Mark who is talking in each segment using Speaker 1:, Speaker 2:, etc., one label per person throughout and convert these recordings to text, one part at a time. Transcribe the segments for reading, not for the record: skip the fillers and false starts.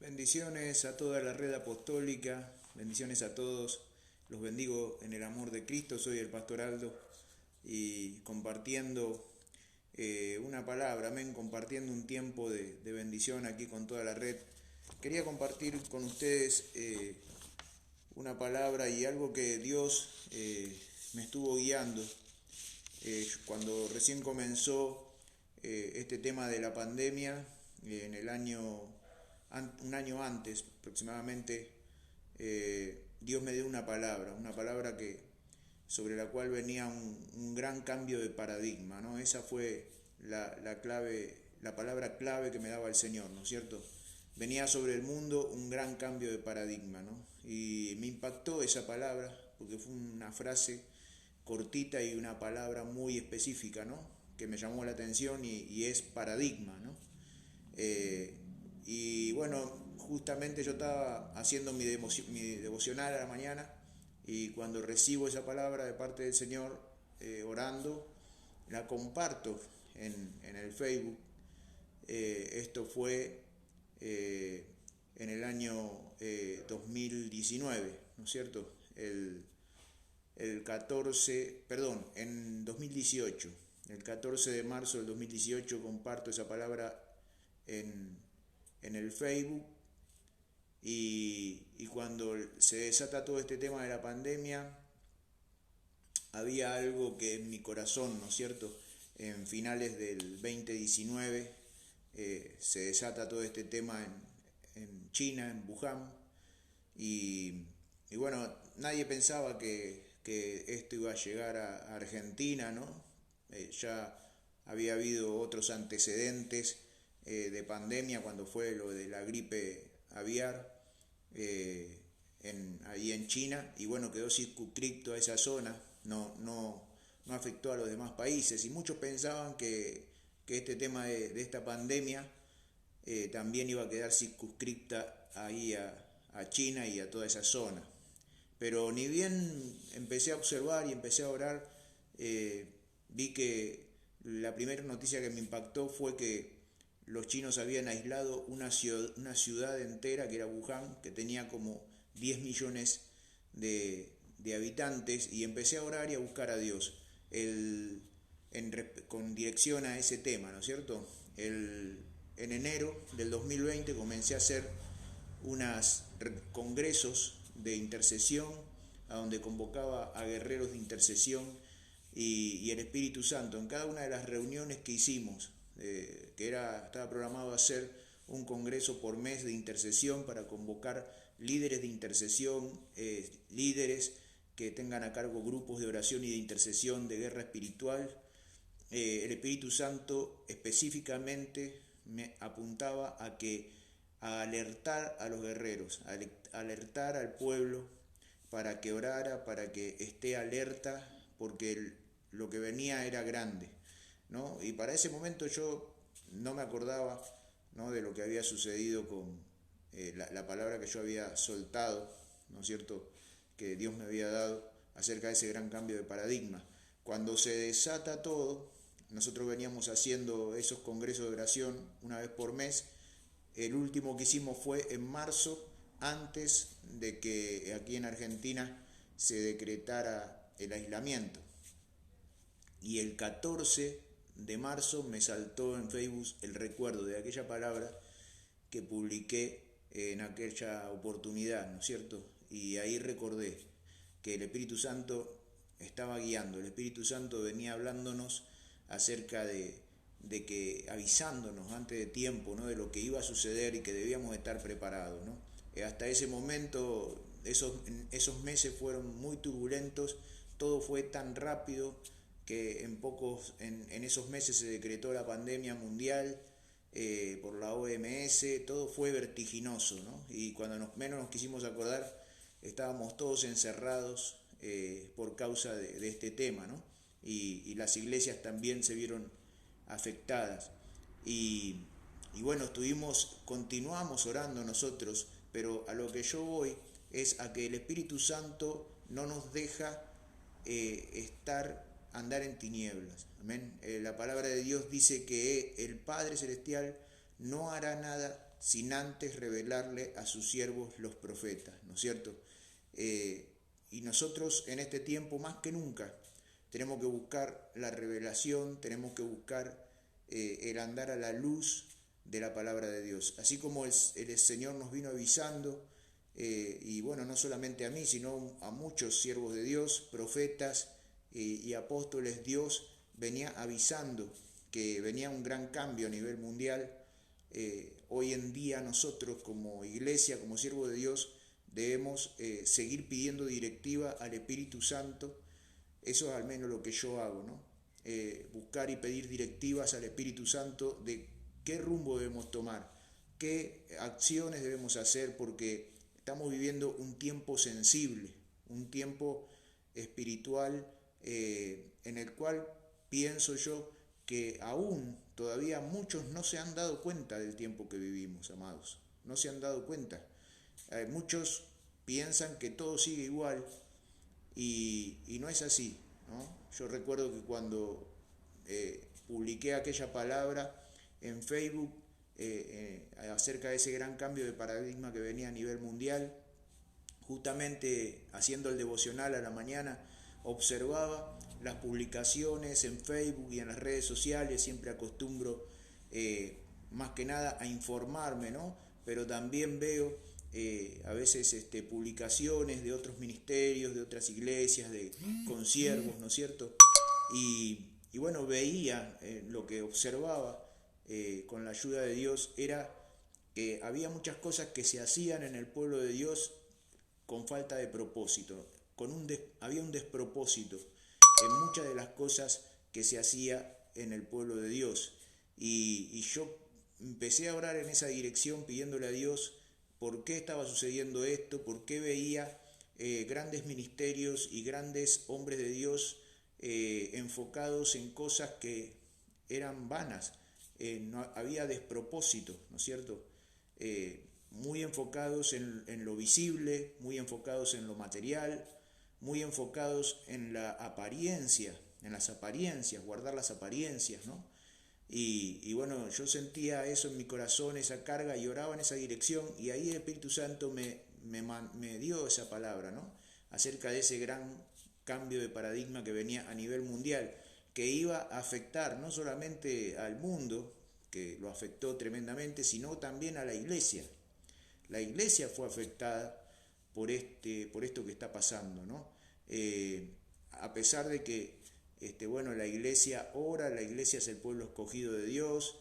Speaker 1: Bendiciones a toda la red apostólica, bendiciones a todos, los bendigo en el amor de Cristo. Soy el Pastor Aldo y compartiendo una palabra, amén, compartiendo un tiempo de bendición aquí con toda la red. Quería compartir con ustedes una palabra y algo que Dios me estuvo guiando cuando recién comenzó este tema de la pandemia en el un año antes aproximadamente. Dios me dio una palabra sobre la cual venía un gran cambio de paradigma, ¿no? Esa fue la clave, la palabra clave que me daba el Señor, ¿no es cierto? Venía sobre el mundo un gran cambio de paradigma, ¿no? Y me impactó esa palabra porque fue una frase cortita y una palabra muy específica, ¿no? Que me llamó la atención y es paradigma, ¿no? Y bueno, justamente yo estaba haciendo mi devocional a la mañana y cuando recibo esa palabra de parte del Señor, orando, la comparto en el Facebook. Esto fue en el año 2019, ¿no es cierto? El 14, perdón, en 2018, el 14 de marzo del 2018 comparto esa palabra en el Facebook y cuando se desata todo este tema de la pandemia, había algo que en mi corazón, ¿no es cierto? En finales del 2019 se desata todo este tema en China, en Wuhan, y, y bueno, nadie pensaba que esto iba a llegar a Argentina, ¿no? Ya había habido otros antecedentes de pandemia cuando fue lo de la gripe aviar ahí en China, y bueno, quedó circunscrito a esa zona, no afectó a los demás países, y muchos pensaban que este tema de esta pandemia también iba a quedar circunscripta ahí a China y a toda esa zona. Pero ni bien empecé a observar y empecé a orar, vi que la primera noticia que me impactó fue que los chinos habían aislado una ciudad entera, que era Wuhan, que tenía como 10 millones de habitantes, y empecé a orar y a buscar a Dios con dirección a ese tema, ¿no es cierto? En enero del 2020 comencé a hacer unos congresos de intercesión, a donde convocaba a guerreros de intercesión y el Espíritu Santo. En cada una de las reuniones que hicimos, estaba programado hacer un congreso por mes de intercesión para convocar líderes de intercesión, líderes que tengan a cargo grupos de oración y de intercesión de guerra espiritual. El Espíritu Santo específicamente me apuntaba a alertar a los guerreros, a alertar al pueblo para que orara, para que esté alerta, porque lo que venía era grande, ¿no? Y para ese momento yo no me acordaba, ¿no?, de lo que había sucedido con la palabra que yo había soltado, ¿no es cierto?, que Dios me había dado acerca de ese gran cambio de paradigma. Cuando se desata todo, nosotros veníamos haciendo esos congresos de oración una vez por mes. El último que hicimos fue en marzo, antes de que aquí en Argentina se decretara el aislamiento. Y el 14 de marzo me saltó en Facebook el recuerdo de aquella palabra que publiqué en aquella oportunidad, ¿no es cierto? Y ahí recordé que el Espíritu Santo estaba guiando, el Espíritu Santo venía hablándonos acerca de que, avisándonos antes de tiempo, ¿no?, de lo que iba a suceder y que debíamos estar preparados, ¿no? Hasta ese momento, esos meses fueron muy turbulentos, todo fue tan rápido que en esos meses se decretó la pandemia mundial por la OMS, todo fue vertiginoso, ¿no? Y cuando menos nos quisimos acordar, estábamos todos encerrados por causa de este tema, ¿no? Y las iglesias también se vieron afectadas. Y, y bueno, continuamos orando nosotros, pero a lo que yo voy es a que el Espíritu Santo no nos deja andar en tinieblas. Amén. La palabra de Dios dice que el Padre Celestial no hará nada sin antes revelarle a sus siervos los profetas, ¿no es cierto? Y nosotros en este tiempo más que nunca tenemos que buscar la revelación, tenemos que buscar el andar a la luz de la palabra de Dios. Así como el Señor nos vino avisando, y bueno, no solamente a mí, sino a muchos siervos de Dios, profetas y apóstoles, Dios venía avisando que venía un gran cambio a nivel mundial. Hoy en día nosotros como iglesia, como siervos de Dios, debemos seguir pidiendo directiva al Espíritu Santo. Eso es al menos lo que yo hago, ¿no? Buscar y pedir directivas al Espíritu Santo de qué rumbo debemos tomar, qué acciones debemos hacer, porque estamos viviendo un tiempo sensible, un tiempo espiritual en el cual pienso yo que aún todavía muchos no se han dado cuenta del tiempo que vivimos, amados. No se han dado cuenta. Muchos piensan que todo sigue igual y no es así, ¿no? Yo recuerdo que cuando publiqué aquella palabra en Facebook acerca de ese gran cambio de paradigma que venía a nivel mundial, justamente haciendo el devocional a la mañana, observaba las publicaciones en Facebook y en las redes sociales. Siempre acostumbro más que nada a informarme, ¿no? Pero también veo a veces publicaciones de otros ministerios, de otras iglesias, de consiervos, ¿no es cierto? Y bueno, veía lo que observaba con la ayuda de Dios era que había muchas cosas que se hacían en el pueblo de Dios con falta de propósito, había un despropósito en muchas de las cosas que se hacía en el pueblo de Dios. Y yo empecé a orar en esa dirección pidiéndole a Dios por qué estaba sucediendo esto, por qué veía grandes ministerios y grandes hombres de Dios enfocados en cosas que eran vanas. No había despropósito, ¿no es cierto? Muy enfocados en lo visible, muy enfocados en lo material, muy enfocados en la apariencia, en las apariencias, guardar las apariencias, ¿no? Y bueno, yo sentía eso en mi corazón, esa carga, y oraba en esa dirección, y ahí el Espíritu Santo me dio esa palabra, ¿no? Acerca de ese gran cambio de paradigma que venía a nivel mundial, que iba a afectar no solamente al mundo, que lo afectó tremendamente, sino también a la iglesia. La iglesia fue afectada por esto que está pasando, ¿no? A pesar de que bueno, la iglesia ora, la iglesia es el pueblo escogido de Dios,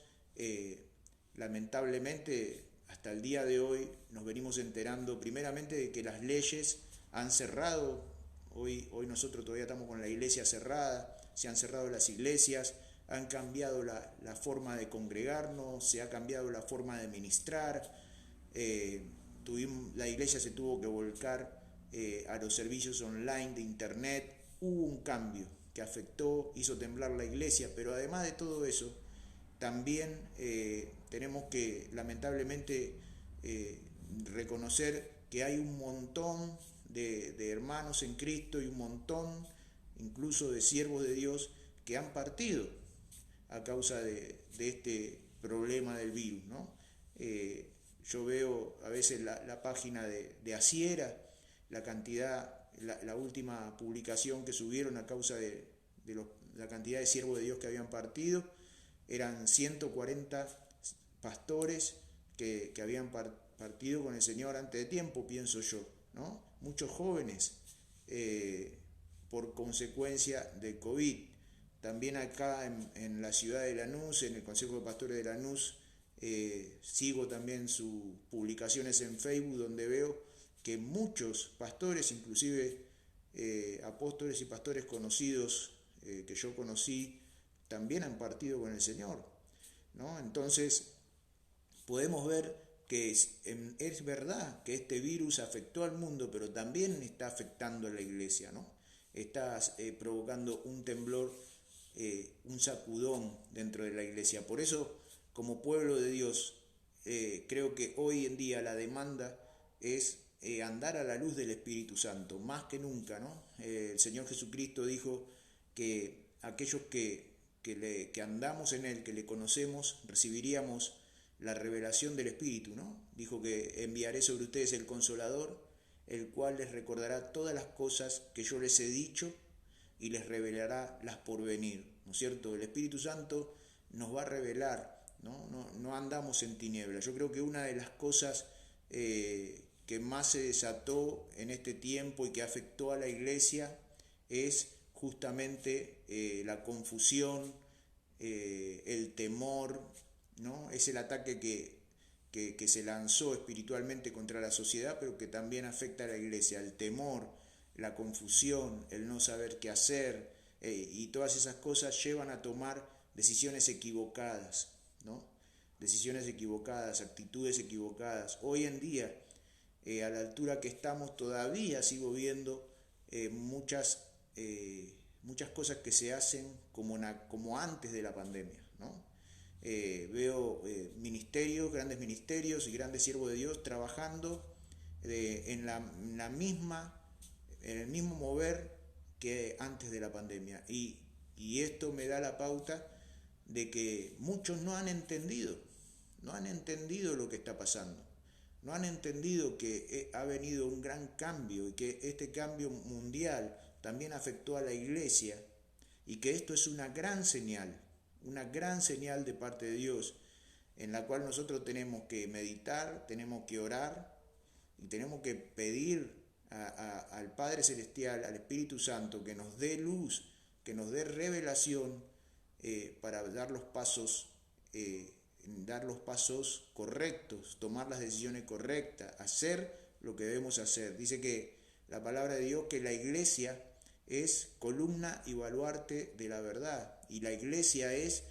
Speaker 1: lamentablemente hasta el día de hoy nos venimos enterando primeramente de que las leyes han cerrado. Hoy nosotros todavía estamos con la iglesia cerrada, se han cerrado las iglesias, han cambiado la forma de congregarnos, se ha cambiado la forma de ministrar. La iglesia se tuvo que volcar a los servicios online de internet. Hubo un cambio que afectó, hizo temblar la iglesia, pero además de todo eso, también tenemos que lamentablemente reconocer que hay un montón de hermanos en Cristo y un montón incluso de siervos de Dios que han partido a causa de este problema del virus, ¿no? Yo veo a veces la página de Asiera, la cantidad, la última publicación que subieron a causa de la cantidad de siervos de Dios que habían partido, eran 140 pastores que habían partido con el Señor antes de tiempo, pienso yo, ¿no? Muchos jóvenes por consecuencia de COVID. También acá en la ciudad de Lanús, en el Consejo de Pastores de Lanús, sigo también sus publicaciones en Facebook, donde veo que muchos pastores, inclusive apóstoles y pastores conocidos que yo conocí, también han partido con el Señor, ¿no? Entonces podemos ver que es verdad que este virus afectó al mundo, pero también está afectando a la iglesia, ¿no? Está provocando un temblor, un sacudón dentro de la iglesia. Por eso, como pueblo de Dios, creo que hoy en día la demanda es andar a la luz del Espíritu Santo, más que nunca, ¿no? El Señor Jesucristo dijo que aquellos que andamos en Él, que le conocemos, recibiríamos la revelación del Espíritu, ¿no? Dijo que enviaré sobre ustedes el Consolador, el cual les recordará todas las cosas que yo les he dicho y les revelará las por venir, ¿no es cierto? El Espíritu Santo nos va a revelar, ¿no? No andamos en tinieblas. Yo creo que una de las cosas que más se desató en este tiempo y que afectó a la iglesia es justamente la confusión, el temor, ¿no? Es el ataque que se lanzó espiritualmente contra la sociedad, pero que también afecta a la iglesia, el temor, la confusión, el no saber qué hacer, y todas esas cosas llevan a tomar decisiones equivocadas, ¿no? Decisiones equivocadas, actitudes equivocadas. Hoy en día, a la altura que estamos, todavía sigo viendo muchas cosas que se hacen como antes de la pandemia, ¿no? Veo grandes ministerios y grandes siervos de Dios trabajando en el mismo mover que antes de la pandemia. Y esto me da la pauta de que muchos no han entendido lo que está pasando. No han entendido que ha venido un gran cambio y que este cambio mundial también afectó a la iglesia y que esto es una gran señal de parte de Dios, en la cual nosotros tenemos que meditar, tenemos que orar y tenemos que pedir al Padre Celestial, al Espíritu Santo, que nos dé luz, que nos dé revelación para dar los pasos correctos, tomar las decisiones correctas, hacer lo que debemos hacer. Dice que la palabra de Dios, que la iglesia es columna y baluarte de la verdad, y la iglesia es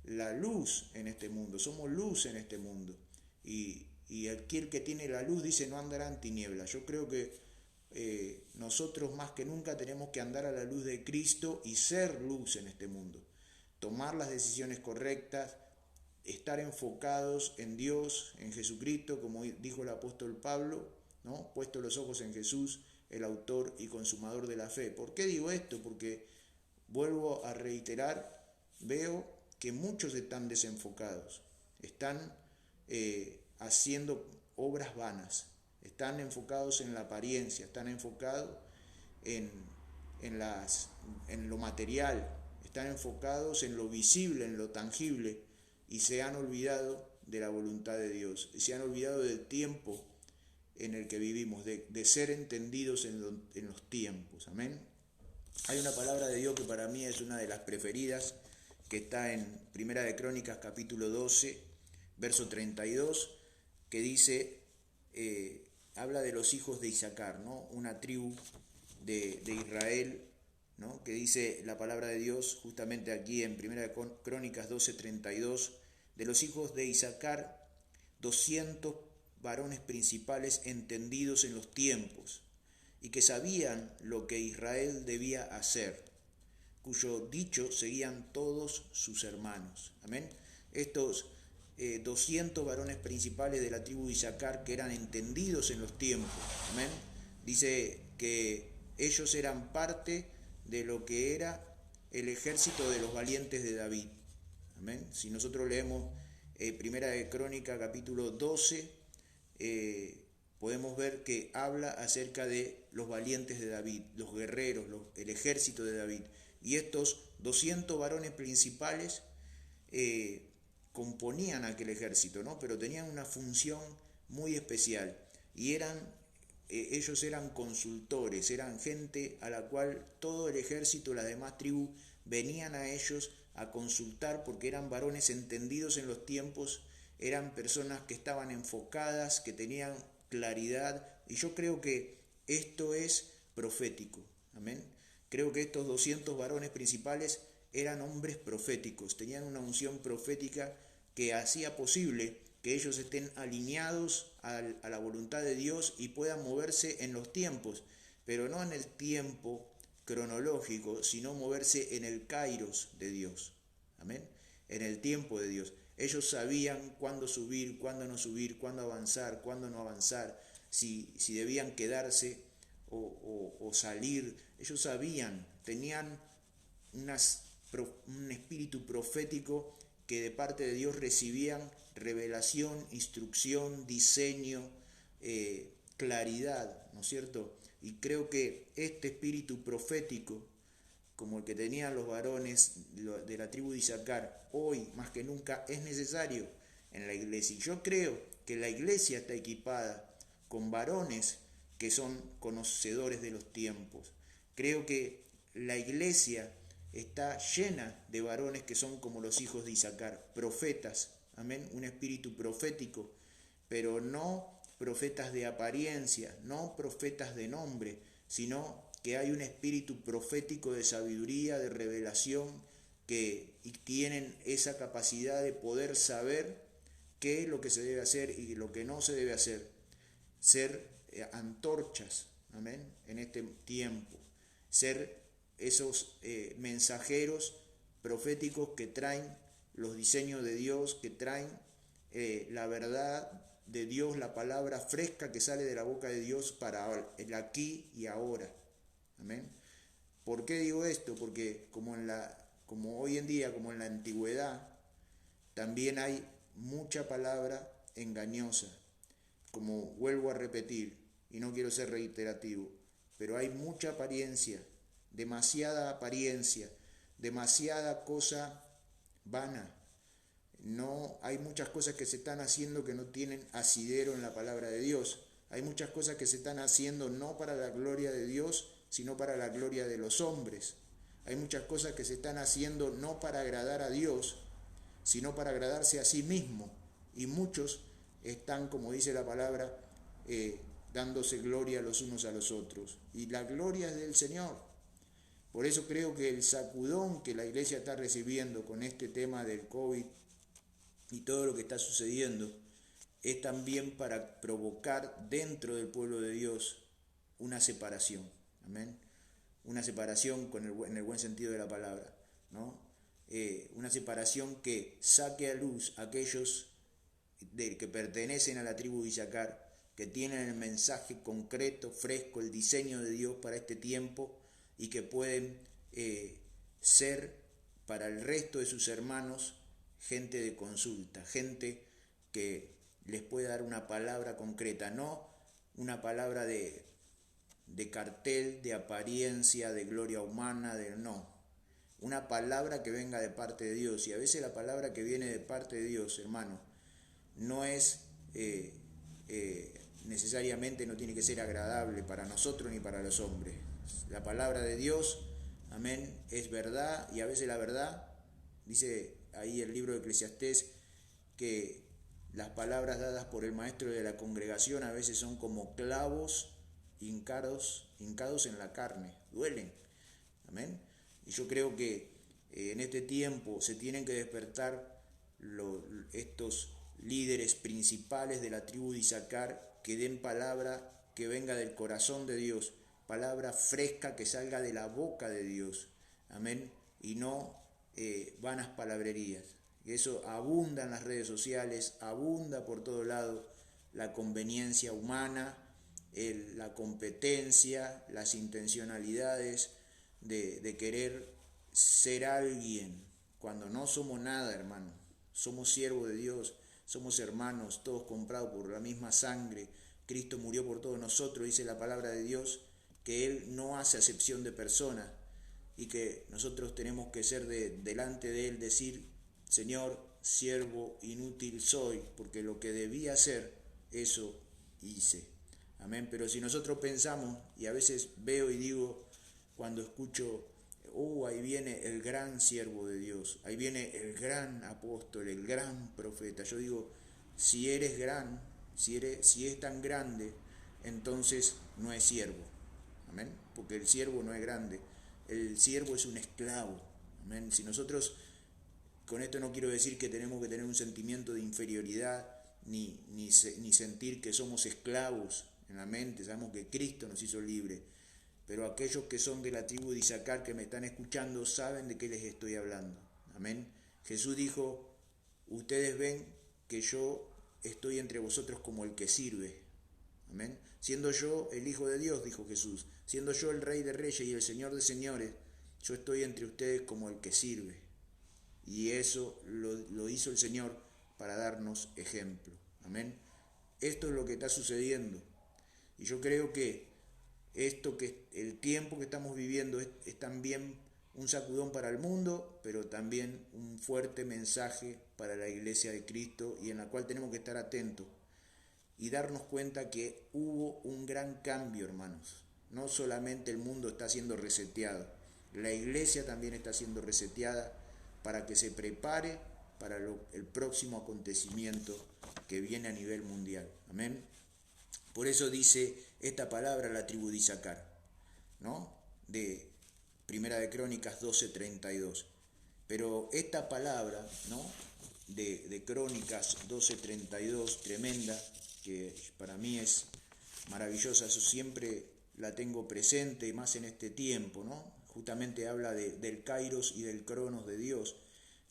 Speaker 1: la luz en este mundo, somos luz en este mundo, y aquel que tiene la luz, dice, no andará en tinieblas. Yo creo que nosotros más que nunca tenemos que andar a la luz de Cristo y ser luz en este mundo, tomar las decisiones correctas, estar enfocados en Dios, en Jesucristo, como dijo el apóstol Pablo, ¿no? Puesto los ojos en Jesús, el autor y consumador de la fe. ¿Por qué digo esto? Porque, vuelvo a reiterar, veo que muchos están desenfocados, están haciendo obras vanas, están enfocados en la apariencia, están enfocados en lo material, están enfocados en lo visible, en lo tangible, y se han olvidado de la voluntad de Dios, y se han olvidado del tiempo en el que vivimos, de ser entendidos en los tiempos. Amén. Hay una palabra de Dios que para mí es una de las preferidas, que está en Primera de Crónicas capítulo 12, verso 32, que dice, habla de los hijos de Isaacar, ¿no? Una tribu de Israel, ¿no? Que dice la palabra de Dios justamente aquí en Primera de Crónicas 12, 32, de los hijos de Isaacar, 200 varones principales entendidos en los tiempos y que sabían lo que Israel debía hacer, cuyo dicho seguían todos sus hermanos. Amén. Estos 200 varones principales de la tribu de Isaacar, que eran entendidos en los tiempos. Amén. Dice que ellos eran parte de lo que era el ejército de los valientes de David. Amén. Si nosotros leemos Primera de Crónica capítulo 12, podemos ver que habla acerca de los valientes de David, los guerreros, el ejército de David. Y estos 200 varones principales componían aquel ejército, ¿no? Pero tenían una función muy especial, y ellos eran consultores, eran gente a la cual todo el ejército, las demás tribus, venían a ellos a consultar, porque eran varones entendidos en los tiempos, eran personas que estaban enfocadas, que tenían claridad, y yo creo que esto es profético. Amén. Creo que estos 200 varones principales eran hombres proféticos, tenían una unción profética que hacía posible que ellos estén alineados a la voluntad de Dios y puedan moverse en los tiempos, pero no en el tiempo cronológico, sino moverse en el kairos de Dios. Amén. En el tiempo de Dios. Ellos sabían cuándo subir, cuándo no subir, cuándo avanzar, cuándo no avanzar, si debían quedarse o salir. Ellos sabían, tenían un espíritu profético que de parte de Dios recibían revelación, instrucción, diseño, claridad, ¿no es cierto? Y creo que este espíritu profético, como el que tenían los varones de la tribu de Isaacar, hoy más que nunca es necesario en la iglesia. Y yo creo que la iglesia está equipada con varones que son conocedores de los tiempos. Creo que la iglesia está llena de varones que son como los hijos de Isaacar, profetas, amén, un espíritu profético, pero no profetas de apariencia, no profetas de nombre, sino que hay un espíritu profético de sabiduría, de revelación, que tienen esa capacidad de poder saber qué es lo que se debe hacer y lo que no se debe hacer. Ser antorchas, amén, en este tiempo. Ser esos mensajeros proféticos que traen los diseños de Dios, que traen la verdad de Dios, la palabra fresca que sale de la boca de Dios para el aquí y ahora. Amén. ¿Por qué digo esto? Porque como hoy en día, como en la antigüedad, también hay mucha palabra engañosa. Como vuelvo a repetir, y no quiero ser reiterativo, pero hay mucha apariencia, demasiada cosa vana. No hay muchas cosas que se están haciendo que no tienen asidero en la palabra de Dios. Hay muchas cosas que se están haciendo no para la gloria de Dios, sino para la gloria de los hombres. Hay muchas cosas que se están haciendo no para agradar a Dios, sino para agradarse a sí mismo. Y muchos están, como dice la palabra, dándose gloria los unos a los otros. Y la gloria es del Señor. Por eso creo que el sacudón que la iglesia está recibiendo con este tema del COVID y todo lo que está sucediendo es también para provocar dentro del pueblo de Dios una separación. Amén. Una separación en el buen sentido de la palabra, ¿no? Una separación que saque a luz a aquellos que pertenecen a la tribu de Isaacar, que tienen el mensaje concreto, fresco, el diseño de Dios para este tiempo y que pueden ser para el resto de sus hermanos gente de consulta, gente que les puede dar una palabra concreta, no una palabra de cartel, de apariencia, de gloria humana, una palabra que venga de parte de Dios. Y a veces la palabra que viene de parte de Dios, hermano, no es necesariamente, no tiene que ser agradable para nosotros ni para los hombres. La palabra de Dios, amén, es verdad, y a veces la verdad, dice ahí el libro de Eclesiastés, que las palabras dadas por el maestro de la congregación a veces son como clavos hincados en la carne, duelen, amén. Y yo creo que en este tiempo se tienen que despertar estos líderes principales de la tribu de Isaacar que den palabra que venga del corazón de Dios, palabra fresca que salga de la boca de Dios, amén, y no vanas palabrerías. Y eso abunda en las redes sociales, abunda por todo lado la conveniencia humana, la competencia, las intencionalidades de querer ser alguien cuando no somos nada, hermano. Somos siervos de Dios, somos hermanos, todos comprados por la misma sangre. Cristo murió por todos nosotros, dice la palabra de Dios, que Él no hace acepción de personas y que nosotros tenemos que ser delante de Él, decir: Señor, siervo inútil soy, porque lo que debía hacer, eso hice. Amén. Pero si nosotros pensamos, y a veces veo y digo, cuando escucho, ahí viene el gran siervo de Dios, ahí viene el gran apóstol, el gran profeta. Yo digo, si eres gran, si es tan grande, entonces no es siervo. Amén. Porque el siervo no es grande, el siervo es un esclavo. Amén. Si nosotros, con esto no quiero decir que tenemos que tener un sentimiento de inferioridad, ni sentir que somos esclavos en la mente. Sabemos que Cristo nos hizo libres. Pero aquellos que son de la tribu de Isaacar que me están escuchando saben de qué les estoy hablando. Amén. Jesús dijo: ustedes ven que yo estoy entre vosotros como el que sirve. Amén. Siendo yo el Hijo de Dios, dijo Jesús, siendo yo el Rey de Reyes y el Señor de Señores, yo estoy entre ustedes como el que sirve. Y eso lo hizo el Señor para darnos ejemplo. Amén. Esto es lo que está sucediendo. Y yo creo que el tiempo que estamos viviendo es también un sacudón para el mundo, pero también un fuerte mensaje para la iglesia de Cristo, y en la cual tenemos que estar atentos y darnos cuenta que hubo un gran cambio, hermanos. No solamente el mundo está siendo reseteado, la iglesia también está siendo reseteada para que se prepare para el próximo acontecimiento que viene a nivel mundial. Amén. Por eso dice esta palabra la tribu de Isaacar, ¿no? De Primera de Crónicas 12:32. Pero esta palabra, ¿no? de Crónicas 12:32, tremenda, que para mí es maravillosa, eso siempre la tengo presente, más en este tiempo, ¿no? Justamente habla del Kairos y del Cronos de Dios,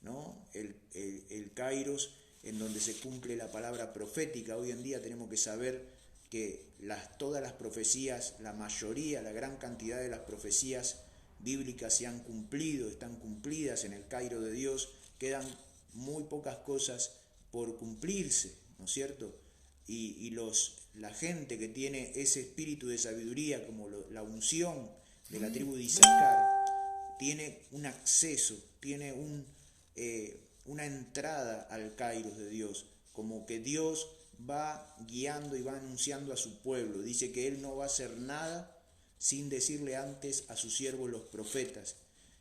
Speaker 1: ¿no? El Kairos, en donde se cumple la palabra profética. Hoy en día tenemos que saber que todas las profecías, la mayoría, la gran cantidad de las profecías bíblicas se han cumplido, están cumplidas en el Kairos de Dios, quedan muy pocas cosas por cumplirse, ¿no es cierto? Y la gente que tiene ese espíritu de sabiduría, como la unción de la tribu de Isaacar, tiene un acceso, tiene una entrada al Kairos de Dios, como que Dios va guiando y va anunciando a su pueblo. Dice que Él no va a hacer nada sin decirle antes a sus siervos los profetas.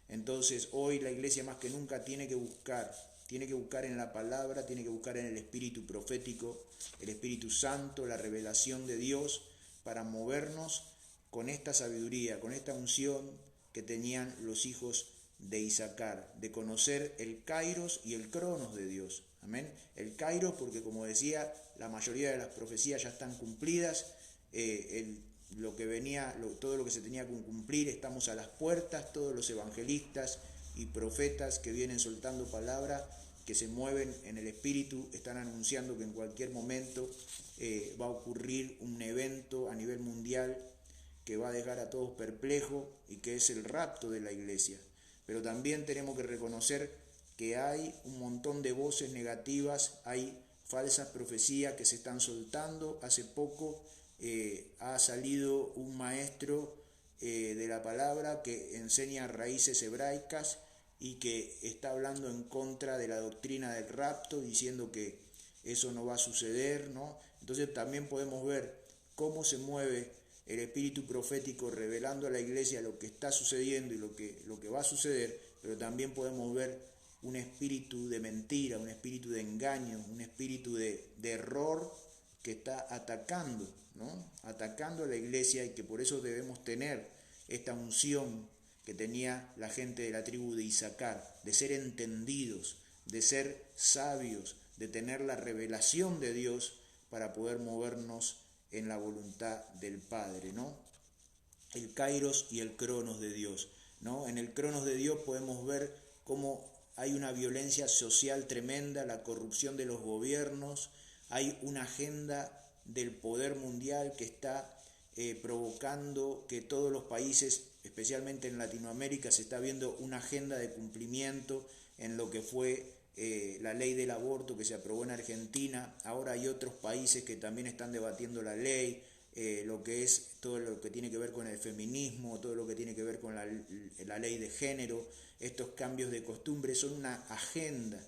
Speaker 1: Entonces hoy la iglesia más que nunca tiene que buscar en la palabra, tiene que buscar en el espíritu profético, el Espíritu Santo, la revelación de Dios, para movernos con esta sabiduría, con esta unción que tenían los hijos de Isaacar, de conocer el Kairos y el Cronos de Dios. Amén. El Kairos porque, como decía, la mayoría de las profecías ya están cumplidas, todo lo que se tenía que cumplir, estamos a las puertas, todos los evangelistas y profetas que vienen soltando palabra, que se mueven en el Espíritu, están anunciando que en cualquier momento va a ocurrir un evento a nivel mundial que va a dejar a todos perplejos, y que es el rapto de la iglesia. Pero también tenemos que reconocer que hay un montón de voces negativas, hay falsas profecías que se están soltando. Hace poco ha salido un maestro de la palabra que enseña raíces hebraicas y que está hablando en contra de la doctrina del rapto, diciendo que eso no va a suceder, ¿no? Entonces también podemos ver cómo se mueve el espíritu profético revelando a la iglesia lo que está sucediendo y lo que va a suceder, pero también podemos ver un espíritu de mentira, un espíritu de engaño, un espíritu de error que está atacando, ¿no? Atacando a la iglesia, y que por eso debemos tener esta unción que tenía la gente de la tribu de Isaacar, de ser entendidos, de ser sabios, de tener la revelación de Dios para poder movernos en la voluntad del Padre, ¿no? El Kairos y el Cronos de Dios, ¿no? En el Cronos de Dios podemos ver cómo hay una violencia social tremenda, la corrupción de los gobiernos, hay una agenda del poder mundial que está provocando que todos los países, especialmente en Latinoamérica, se está viendo una agenda de cumplimiento en lo que fue la ley del aborto que se aprobó en Argentina. Ahora hay otros países que también están debatiendo la ley, lo que es todo lo que tiene que ver con el feminismo, todo lo que tiene que ver con la ley de género. Estos cambios de costumbre son una agenda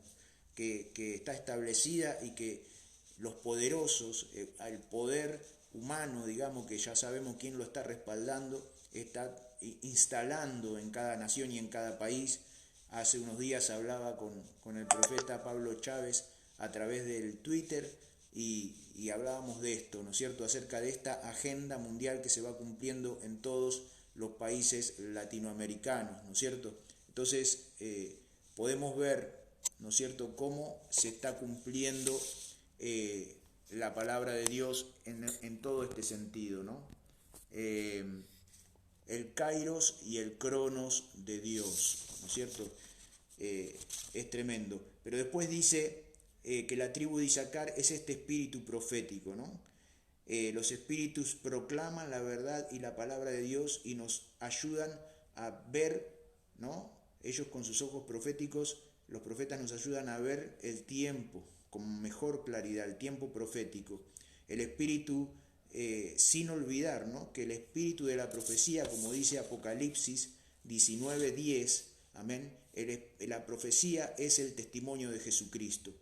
Speaker 1: que está establecida, y que los poderosos, el poder humano, digamos, que ya sabemos quién lo está respaldando, está instalando en cada nación y en cada país. Hace unos días hablaba con el profeta Pablo Chávez a través del Twitter, y hablábamos de esto, ¿no es cierto?, acerca de esta agenda mundial que se va cumpliendo en todos los países latinoamericanos, ¿no es cierto? Entonces podemos ver, ¿no es cierto?, cómo se está cumpliendo la palabra de Dios en todo este sentido, ¿no? El Kairos y el Cronos de Dios, ¿no es cierto? Es tremendo. Pero después dice que la tribu de Isaacar es este espíritu profético, ¿no? Los espíritus proclaman la verdad y la palabra de Dios y nos ayudan a ver, ¿no? Ellos con sus ojos proféticos, los profetas nos ayudan a ver el tiempo, con mejor claridad, el tiempo profético. El espíritu, sin olvidar, ¿no?, que el espíritu de la profecía, como dice Apocalipsis 19:10, amén, la profecía es el testimonio de Jesucristo.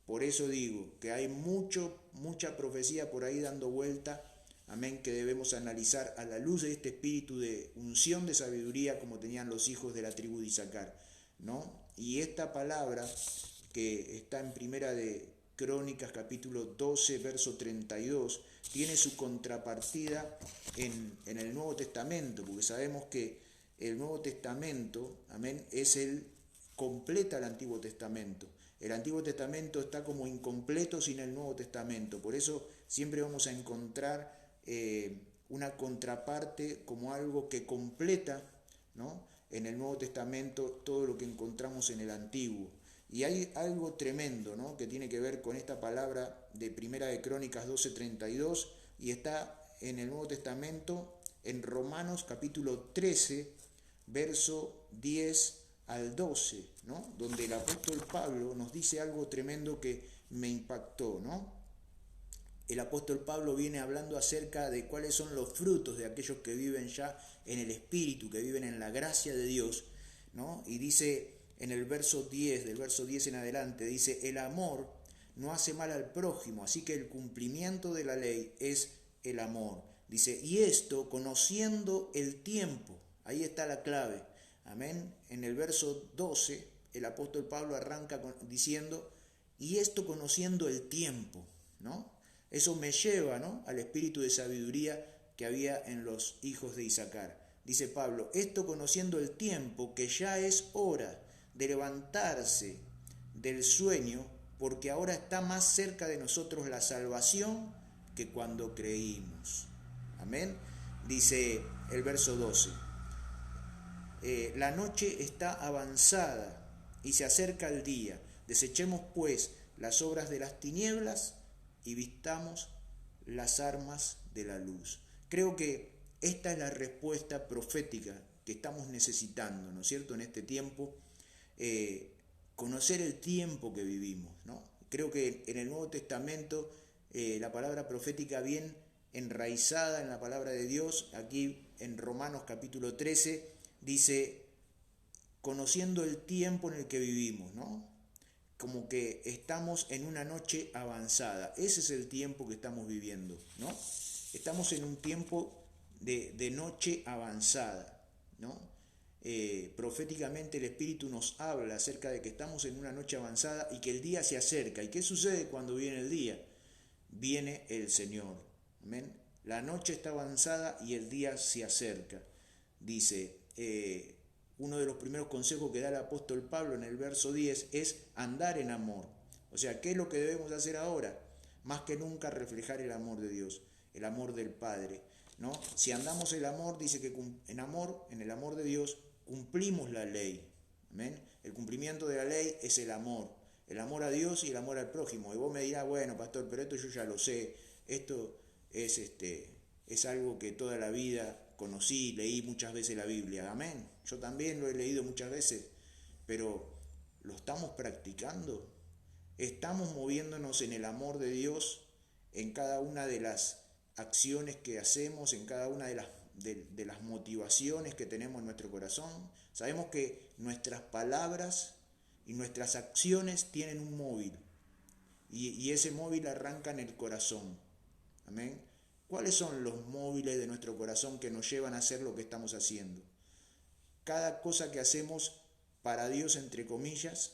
Speaker 1: Por eso digo que hay mucha profecía por ahí dando vuelta, amén, que debemos analizar a la luz de este espíritu de unción de sabiduría como tenían los hijos de la tribu de Isaacar, ¿no? Y esta palabra que está en Primera de Crónicas capítulo 12, verso 32, tiene su contrapartida en el Nuevo Testamento, porque sabemos que el Nuevo Testamento, amén, completa el Antiguo Testamento. El Antiguo Testamento está como incompleto sin el Nuevo Testamento. Por eso siempre vamos a encontrar una contraparte como algo que completa, ¿no?, en el Nuevo Testamento todo lo que encontramos en el Antiguo. Y hay algo tremendo, ¿no?, que tiene que ver con esta palabra de Primera de Crónicas 12:32 y está en el Nuevo Testamento en Romanos capítulo 13, verso 10 al 12, ¿no?, donde el apóstol Pablo nos dice algo tremendo que me impactó, ¿no? El apóstol Pablo viene hablando acerca de cuáles son los frutos de aquellos que viven ya en el Espíritu, que viven en la gracia de Dios, ¿no? Y dice en el verso 10, del verso 10 en adelante, dice: el amor no hace mal al prójimo, así que el cumplimiento de la ley es el amor. Dice, y esto conociendo el tiempo, ahí está la clave, amén. En el verso 12, el apóstol Pablo arranca diciendo, y esto conociendo el tiempo, ¿no? Eso me lleva, ¿no?, al espíritu de sabiduría que había en los hijos de Isaacar. Dice Pablo, esto conociendo el tiempo, que ya es hora de levantarse del sueño, porque ahora está más cerca de nosotros la salvación que cuando creímos. Amén. Dice el verso 12, la noche está avanzada y se acerca el día. Desechemos pues las obras de las tinieblas y vistamos las armas de la luz. Creo que esta es la respuesta profética que estamos necesitando, ¿no es cierto?, en este tiempo, conocer el tiempo que vivimos, ¿no? Creo que en el Nuevo Testamento la palabra profética bien enraizada en la palabra de Dios, aquí en Romanos capítulo 13, dice, conociendo el tiempo en el que vivimos, ¿no? Como que estamos en una noche avanzada. Ese es el tiempo que estamos viviendo, ¿no? Estamos en un tiempo de noche avanzada, ¿no? Proféticamente el Espíritu nos habla acerca de que estamos en una noche avanzada y que el día se acerca. ¿Y qué sucede cuando viene el día? Viene el Señor. ¿Amén? La noche está avanzada y el día se acerca. Dice, uno de los primeros consejos que da el apóstol Pablo en el verso 10 es andar en amor. O sea, ¿qué es lo que debemos hacer ahora? Más que nunca reflejar el amor de Dios, el amor del Padre, ¿no? Si andamos en el amor, dice que en el amor de Dios cumplimos la ley. ¿Amén? El cumplimiento de la ley es el amor a Dios y el amor al prójimo. Y vos me dirás, bueno, pastor, pero esto yo ya lo sé, esto es algo que toda la vida conocí, leí muchas veces la Biblia, amén. Yo también lo he leído muchas veces, pero ¿lo estamos practicando? ¿Estamos moviéndonos en el amor de Dios en cada una de las acciones que hacemos, en cada una de las motivaciones que tenemos en nuestro corazón? Sabemos que nuestras palabras y nuestras acciones tienen un móvil, y ese móvil arranca en el corazón, amén. ¿Cuáles son los móviles de nuestro corazón que nos llevan a hacer lo que estamos haciendo? Cada cosa que hacemos para Dios, entre comillas,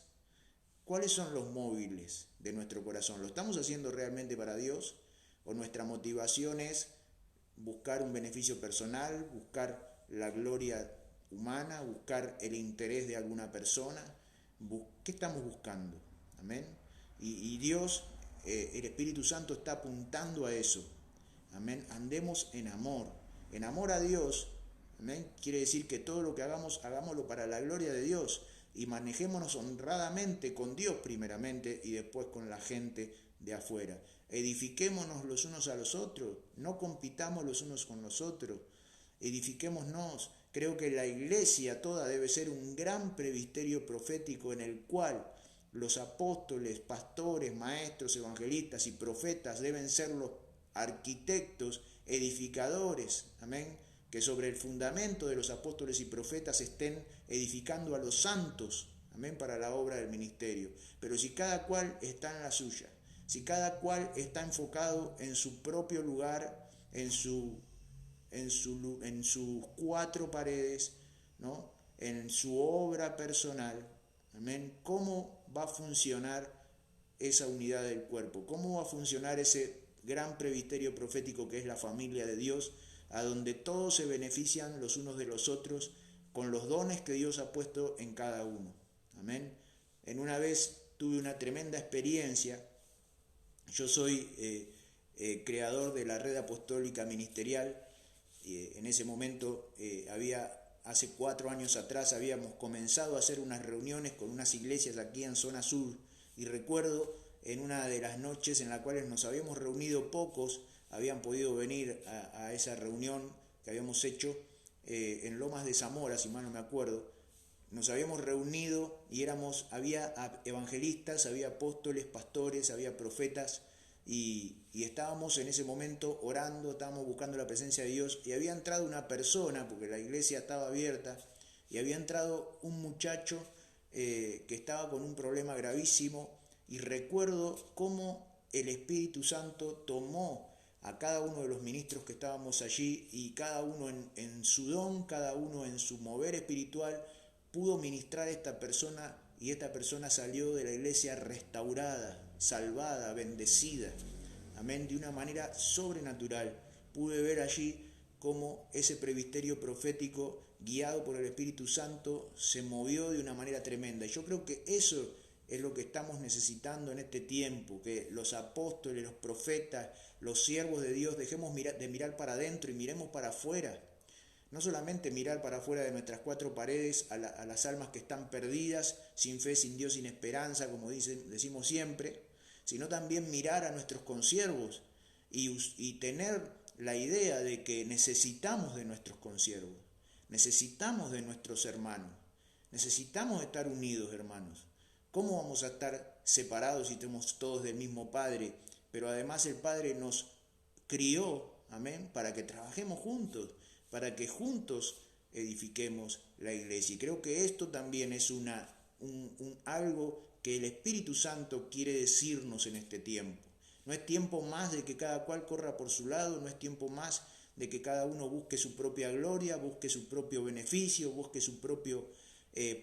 Speaker 1: ¿cuáles son los móviles de nuestro corazón? ¿Lo estamos haciendo realmente para Dios? ¿O nuestra motivación es buscar un beneficio personal, buscar la gloria humana, buscar el interés de alguna persona? ¿Qué estamos buscando? Amén. Y Dios, el Espíritu Santo está apuntando a eso. Amén. Andemos en amor a Dios. Amén. Quiere decir que todo lo que hagamos, hagámoslo para la gloria de Dios y manejémonos honradamente con Dios primeramente y después con la gente de afuera. Edifiquémonos los unos a los otros, no compitamos los unos con los otros, edifiquémonos. Creo que la iglesia toda debe ser un gran presbiterio profético en el cual los apóstoles, pastores, maestros, evangelistas y profetas deben ser los arquitectos, edificadores, amén, que sobre el fundamento de los apóstoles y profetas estén edificando a los santos, amén, para la obra del ministerio. Pero si cada cual está en la suya, si cada cual está enfocado en su propio lugar, en sus cuatro paredes, ¿no?, en su obra personal, amén, ¿cómo va a funcionar esa unidad del cuerpo? ¿Cómo va a funcionar ese gran presbiterio profético que es la familia de Dios, a donde todos se benefician los unos de los otros con los dones que Dios ha puesto en cada uno? Amén. En una vez tuve una tremenda experiencia. Yo soy creador de la red apostólica ministerial. En ese momento hace 4 años atrás habíamos comenzado a hacer unas reuniones con unas iglesias aquí en zona sur, y recuerdo en una de las noches en las cuales nos habíamos reunido, pocos habían podido venir a esa reunión que habíamos hecho en Lomas de Zamora, si mal no me acuerdo. Nos habíamos reunido y había evangelistas, había apóstoles, pastores, había profetas, y estábamos en ese momento orando, estábamos buscando la presencia de Dios, y había entrado una persona, porque la iglesia estaba abierta, y había entrado un muchacho que estaba con un problema gravísimo, y recuerdo cómo el Espíritu Santo tomó a cada uno de los ministros que estábamos allí, y cada uno en su don, cada uno en su mover espiritual, pudo ministrar a esta persona, y esta persona salió de la iglesia restaurada, salvada, bendecida, amén, de una manera sobrenatural. Pude ver allí cómo ese presbiterio profético, guiado por el Espíritu Santo, se movió de una manera tremenda. Y yo creo que eso es lo que estamos necesitando en este tiempo, que los apóstoles, los profetas, los siervos de Dios dejemos de mirar para adentro y miremos para afuera. No solamente mirar para afuera de nuestras 4 paredes a las almas que están perdidas, sin fe, sin Dios, sin esperanza, como decimos siempre, sino también mirar a nuestros consiervos y tener la idea de que necesitamos de nuestros consiervos, necesitamos de nuestros hermanos, necesitamos estar unidos, hermanos. ¿Cómo vamos a estar separados si tenemos todos del mismo Padre? Pero además el Padre nos crió, amén, para que trabajemos juntos, para que juntos edifiquemos la iglesia. Y creo que esto también es algo que el Espíritu Santo quiere decirnos en este tiempo. No es tiempo más de que cada cual corra por su lado, no es tiempo más de que cada uno busque su propia gloria, busque su propio beneficio, busque su propio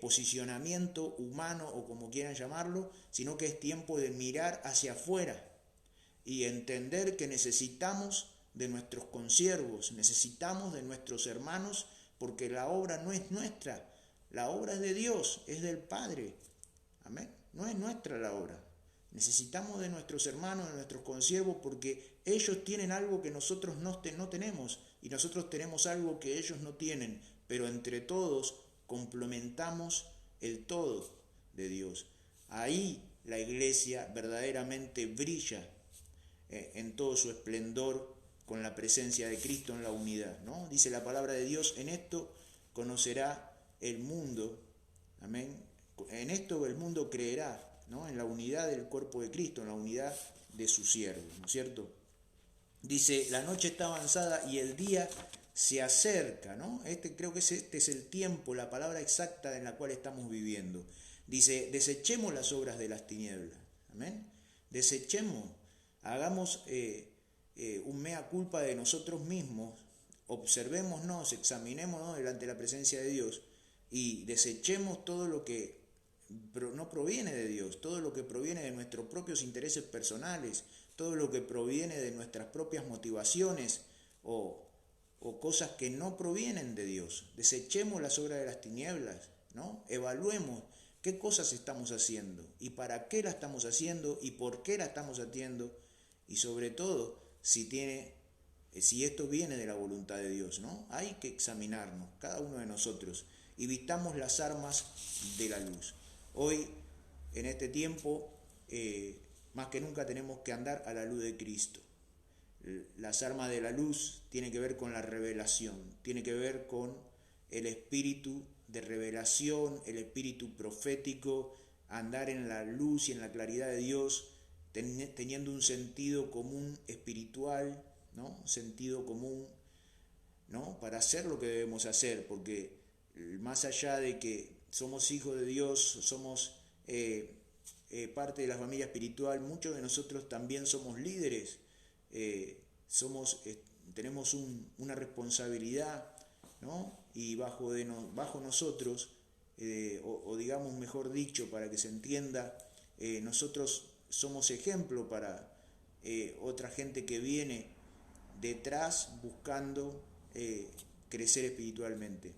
Speaker 1: posicionamiento humano, o como quieran llamarlo, sino que es tiempo de mirar hacia afuera y entender que necesitamos de nuestros consiervos, necesitamos de nuestros hermanos, porque la obra no es nuestra, la obra es de Dios, es del Padre, amén, no es nuestra la obra. Necesitamos de nuestros hermanos, de nuestros consiervos, porque ellos tienen algo que nosotros no tenemos, y nosotros tenemos algo que ellos no tienen, pero entre todos complementamos el todo de Dios. Ahí la iglesia verdaderamente brilla en todo su esplendor, con la presencia de Cristo en la unidad, ¿no? Dice la palabra de Dios: en esto conocerá el mundo, amén, en esto el mundo creerá, ¿no?, en la unidad del cuerpo de Cristo, en la unidad de su siervo, ¿no es cierto? Dice: la noche está avanzada y el día se acerca, ¿no? Creo que este es el tiempo, la palabra exacta en la cual estamos viviendo. Dice: desechemos las obras de las tinieblas, amén, desechemos, hagamos un mea culpa de nosotros mismos, observémonos, examinémonos delante de la presencia de Dios, y desechemos todo lo que no proviene de Dios, todo lo que proviene de nuestros propios intereses personales, todo lo que proviene de nuestras propias motivaciones o cosas que no provienen de Dios. Desechemos las obras de las tinieblas, ¿no? Evaluemos qué cosas estamos haciendo y para qué la estamos haciendo y por qué la estamos haciendo, y sobre todo si esto viene de la voluntad de Dios, ¿no? Hay que examinarnos, cada uno de nosotros, y vistamos las armas de la luz. Hoy, en este tiempo, más que nunca tenemos que andar a la luz de Cristo. Las armas de la luz tienen que ver con la revelación, tiene que ver con el espíritu de revelación, el espíritu profético, andar en la luz y en la claridad de Dios, teniendo un sentido común espiritual, ¿no? Sentido común, ¿no? Para hacer lo que debemos hacer, porque más allá de que somos hijos de Dios, somos parte de la familia espiritual, muchos de nosotros también somos líderes, tenemos una responsabilidad, ¿no? Y bajo nosotros, o digamos mejor dicho, para que se entienda, nosotros somos ejemplo para otra gente que viene detrás buscando crecer espiritualmente.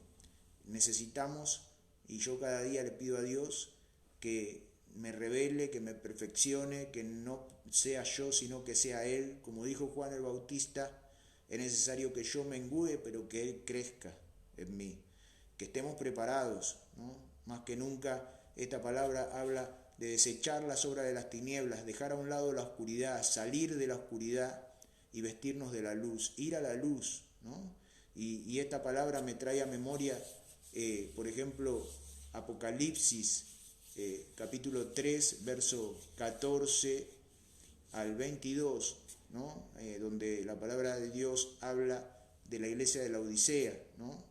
Speaker 1: Necesitamos, y yo cada día le pido a Dios que me revele, que me perfeccione, que no sea yo, sino que sea Él. Como dijo Juan el Bautista, es necesario que yo mengue, pero que Él crezca en mí. Que estemos preparados, ¿no? Más que nunca esta palabra habla de desechar las obras de las tinieblas, dejar a un lado la oscuridad, salir de la oscuridad y vestirnos de la luz, ir a la luz, ¿no? Y esta palabra me trae a memoria, por ejemplo, Apocalipsis, capítulo 3, verso 14 al 22, ¿no? Donde la palabra de Dios habla de la iglesia de la Odisea, ¿no?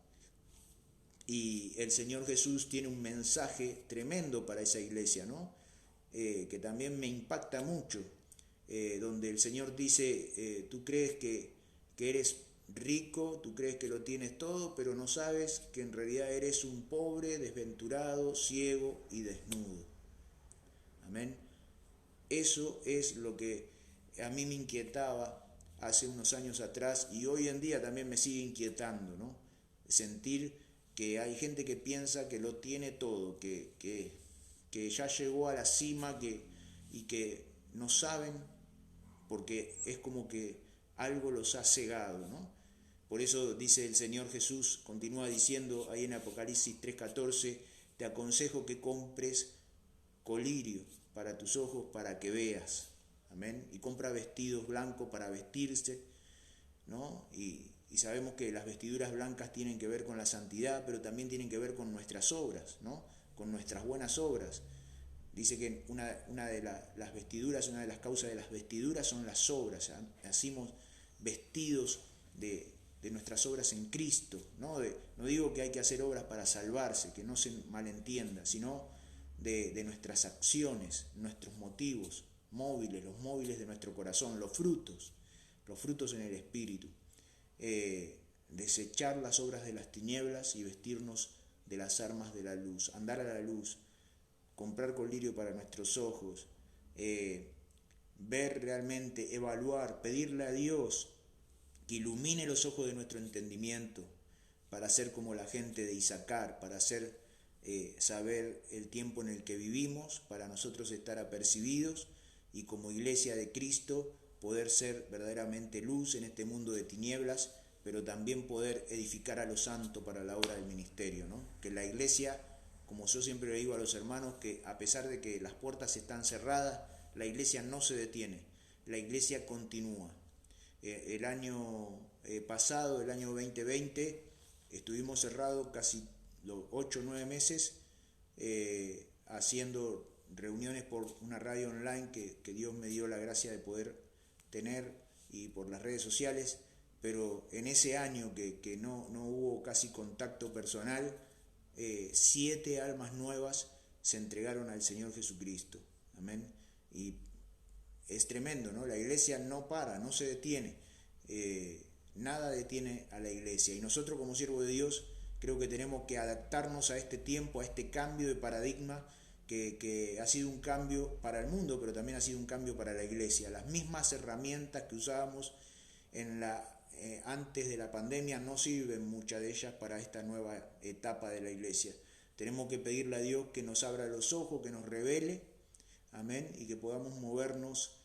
Speaker 1: Y el Señor Jesús tiene un mensaje tremendo para esa iglesia, ¿no? Que también me impacta mucho, donde el Señor dice, tú crees que eres rico, tú crees que lo tienes todo, pero no sabes que en realidad eres un pobre, desventurado, ciego y desnudo. Amén. Eso es lo que a mí me inquietaba hace unos años atrás y hoy en día también me sigue inquietando, ¿no? Sentir que hay gente que piensa que lo tiene todo, que ya llegó a la cima y que no saben porque es como que algo los ha cegado, ¿no? Por eso dice el Señor Jesús, continúa diciendo ahí en Apocalipsis 3:14, te aconsejo que compres colirio para tus ojos para que veas, amén, y compra vestidos blancos para vestirse, ¿no? Y sabemos que las vestiduras blancas tienen que ver con la santidad, pero también tienen que ver con nuestras obras, ¿no? Con nuestras buenas obras. Dice que una de las vestiduras, una de las causas de las vestiduras son las obras. Nacimos vestidos de nuestras obras en Cristo, ¿no? No digo que hay que hacer obras para salvarse, que no se malentienda, sino de nuestras acciones, nuestros motivos móviles, los móviles de nuestro corazón, los frutos en el Espíritu. Desechar las obras de las tinieblas y vestirnos de las armas de la luz, andar a la luz, comprar colirio para nuestros ojos, ver realmente, evaluar, pedirle a Dios que ilumine los ojos de nuestro entendimiento para ser como la gente de Isaacar, para saber el tiempo en el que vivimos, para nosotros estar apercibidos y como iglesia de Cristo poder ser verdaderamente luz en este mundo de tinieblas, pero también poder edificar a los santos para la obra del ministerio, ¿no? Que la iglesia, como yo siempre le digo a los hermanos, que a pesar de que las puertas están cerradas, la iglesia no se detiene, la iglesia continúa. El año pasado, el año 2020, estuvimos cerrados casi los 8 o 9 meses haciendo reuniones por una radio online que Dios me dio la gracia de poder tener y por las redes sociales, pero en ese año que no hubo casi contacto personal, 7 almas nuevas se entregaron al Señor Jesucristo. Amén. Y es tremendo, ¿no? La iglesia no para, no se detiene. Nada detiene a la iglesia. Y nosotros como siervos de Dios creo que tenemos que adaptarnos a este tiempo, a este cambio de paradigma que ha sido un cambio para el mundo, pero también ha sido un cambio para la iglesia. Las mismas herramientas que usábamos antes de la pandemia no sirven muchas de ellas para esta nueva etapa de la iglesia. Tenemos que pedirle a Dios que nos abra los ojos, que nos revele, amén, y que podamos movernos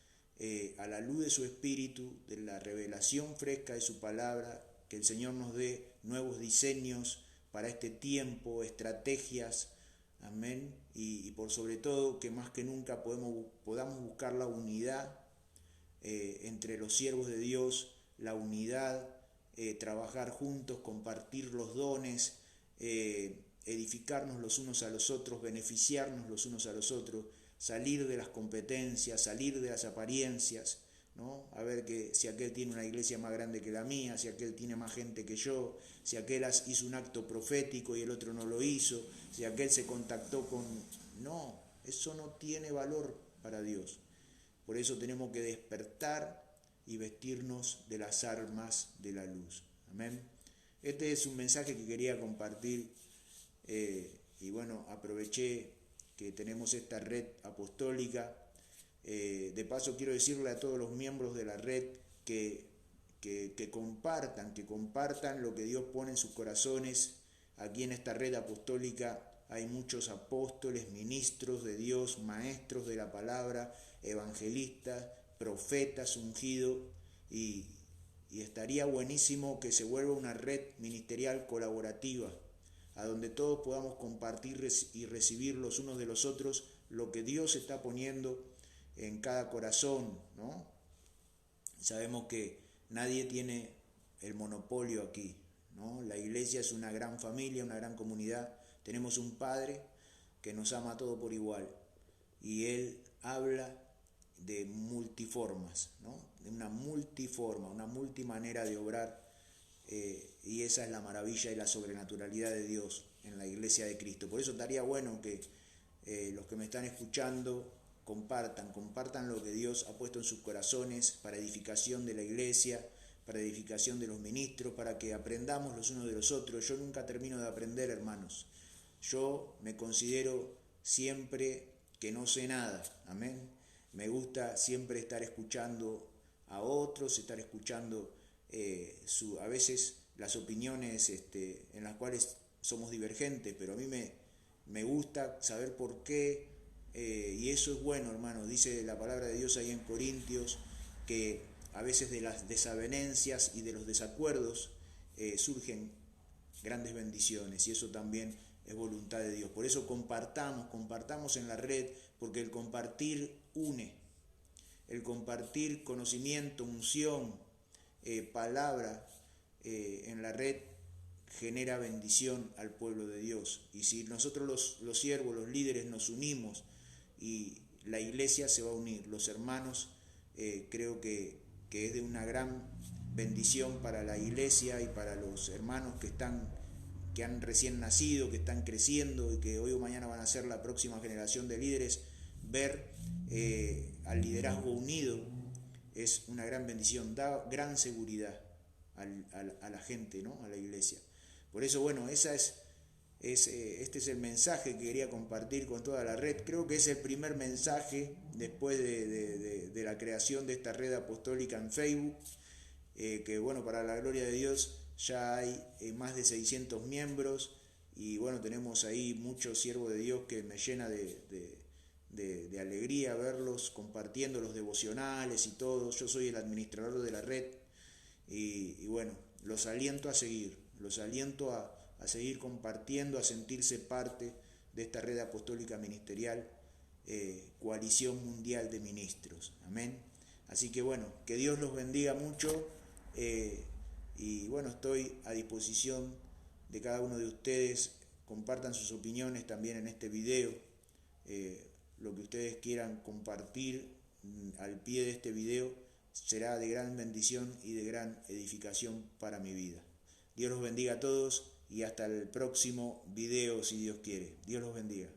Speaker 1: a la luz de su Espíritu, de la revelación fresca de su palabra, que el Señor nos dé nuevos diseños para este tiempo, estrategias, amén, y por sobre todo que más que nunca podamos buscar la unidad entre los siervos de Dios, la unidad, trabajar juntos, compartir los dones, edificarnos los unos a los otros, beneficiarnos los unos a los otros, salir de las competencias, salir de las apariencias, ¿no? A ver que si aquel tiene una iglesia más grande que la mía, si aquel tiene más gente que yo, si aquel hizo un acto profético y el otro no lo hizo, si aquel se contactó con... No, eso no tiene valor para Dios. Por eso tenemos que despertar y vestirnos de las armas de la luz. Amén. Este es un mensaje que quería compartir y bueno, aproveché que tenemos esta red apostólica. De paso quiero decirle a todos los miembros de la red que compartan lo que Dios pone en sus corazones. Aquí en esta red apostólica hay muchos apóstoles, ministros de Dios, maestros de la palabra, evangelistas, profetas ungidos, y estaría buenísimo que se vuelva una red ministerial colaborativa, a donde todos podamos compartir y recibir los unos de los otros lo que Dios está poniendo en cada corazón, ¿no? Sabemos que nadie tiene el monopolio aquí, ¿no? La iglesia es una gran familia, una gran comunidad. Tenemos un Padre que nos ama a todos por igual y Él habla de multiformas, ¿no? De una multiforma, una multimanera de obrar, y esa es la maravilla y la sobrenaturalidad de Dios en la iglesia de Cristo. Por eso estaría bueno que los que me están escuchando compartan lo que Dios ha puesto en sus corazones para edificación de la iglesia, para edificación de los ministros, para que aprendamos los unos de los otros. Yo nunca termino de aprender, hermanos. Yo me considero siempre que no sé nada, amén. Me gusta siempre estar escuchando a otros, estar escuchando a veces las opiniones en las cuales somos divergentes, pero a mí me gusta saber por qué, y eso es bueno, hermano. Dice la palabra de Dios ahí en Corintios que a veces de las desavenencias y de los desacuerdos surgen grandes bendiciones, y eso también es voluntad de Dios. Por eso compartamos en la red, porque el compartir une, el compartir conocimiento, unción, palabra en la red genera bendición al pueblo de Dios. Y si nosotros los siervos, los líderes nos unimos, y la iglesia se va a unir, los hermanos, creo que es de una gran bendición para la iglesia y para los hermanos que han recién nacido, que están creciendo y que hoy o mañana van a ser la próxima generación de líderes. Ver al liderazgo unido es una gran bendición, da gran seguridad a la gente, ¿no? A la iglesia. Por eso, bueno, este es el mensaje que quería compartir con toda la red. Creo que es el primer mensaje después de la creación de esta red apostólica en Facebook, que bueno, para la gloria de Dios ya hay más de 600 miembros, y bueno, tenemos ahí muchos siervos de Dios que me llena de alegría verlos compartiendo los devocionales y todo. Yo soy el administrador de la red y bueno, los aliento a seguir, a seguir compartiendo, a sentirse parte de esta red apostólica ministerial, coalición mundial de ministros. Amén. Así que bueno, que Dios los bendiga mucho, y bueno, estoy a disposición de cada uno de ustedes. Compartan sus opiniones también en este video, lo que ustedes quieran compartir al pie de este video será de gran bendición y de gran edificación para mi vida. Dios los bendiga a todos y hasta el próximo video, si Dios quiere. Dios los bendiga.